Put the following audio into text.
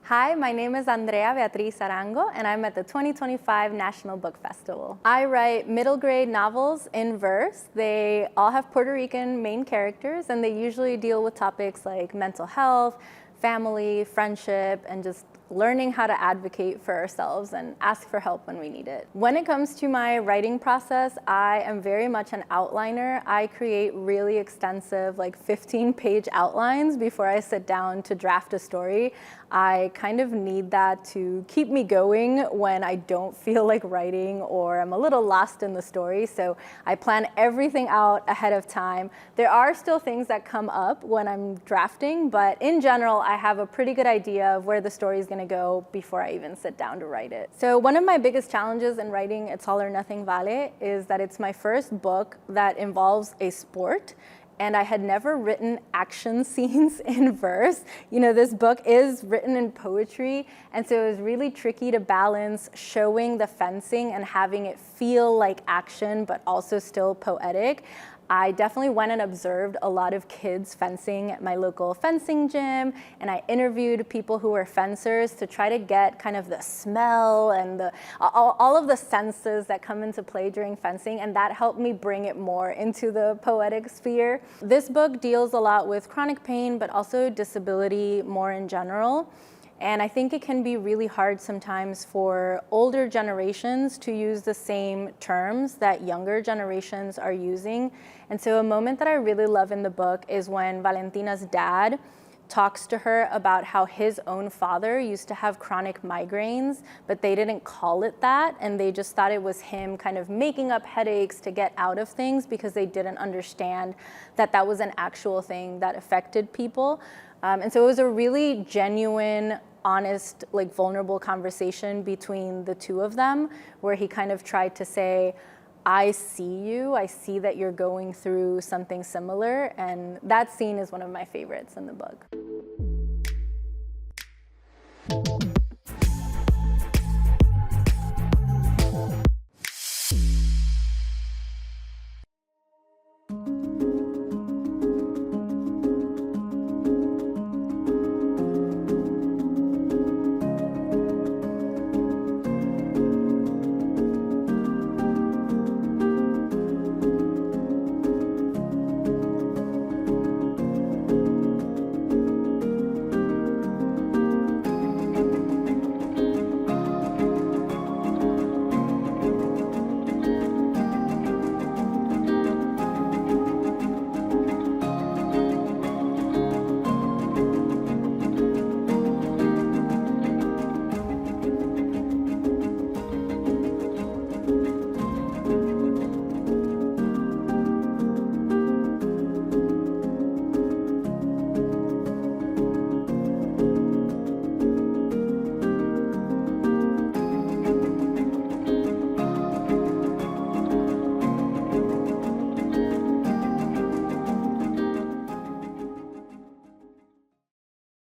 Hi, my name is Andrea Beatriz Arango, and I'm at the 2025 National Book Festival. I write middle grade novels in verse. They all have Puerto Rican main characters, and they usually deal with topics like mental health, family, friendship, and just learning how to advocate for ourselves and ask for help when we need it. When it comes to my writing process, I am very much an outliner. I create really extensive, like 15-page outlines before I sit down to draft a story. I kind of need that to keep me going when I don't feel like writing or I'm a little lost in the story. So I plan everything out ahead of time. There are still things that come up when I'm drafting, but in general, I have a pretty good idea of where the story is going to go before I even sit down to write it. So one of my biggest challenges in writing It's All or Nothing Vale is that it's my first book that involves a sport. And I had never written action scenes in verse. You know, this book is written in poetry, and so it was really tricky to balance showing the fencing and having it feel like action, but also still poetic. I definitely went and observed a lot of kids fencing at my local fencing gym, and I interviewed people who were fencers to try to get kind of the smell and all of the senses that come into play during fencing, and that helped me bring it more into the poetic sphere. This book deals a lot with chronic pain, but also disability more in general. And I think it can be really hard sometimes for older generations to use the same terms that younger generations are using. And so a moment that I really love in the book is when Valentina's dad talks to her about how his own father used to have chronic migraines, but they didn't call it that, and they just thought it was him kind of making up headaches to get out of things because they didn't understand that that was an actual thing that affected people. And so it was a really genuine, honest, like vulnerable conversation between the two of them, where he kind of tried to say, I see you, I see that you're going through something similar, and that scene is one of my favorites in the book.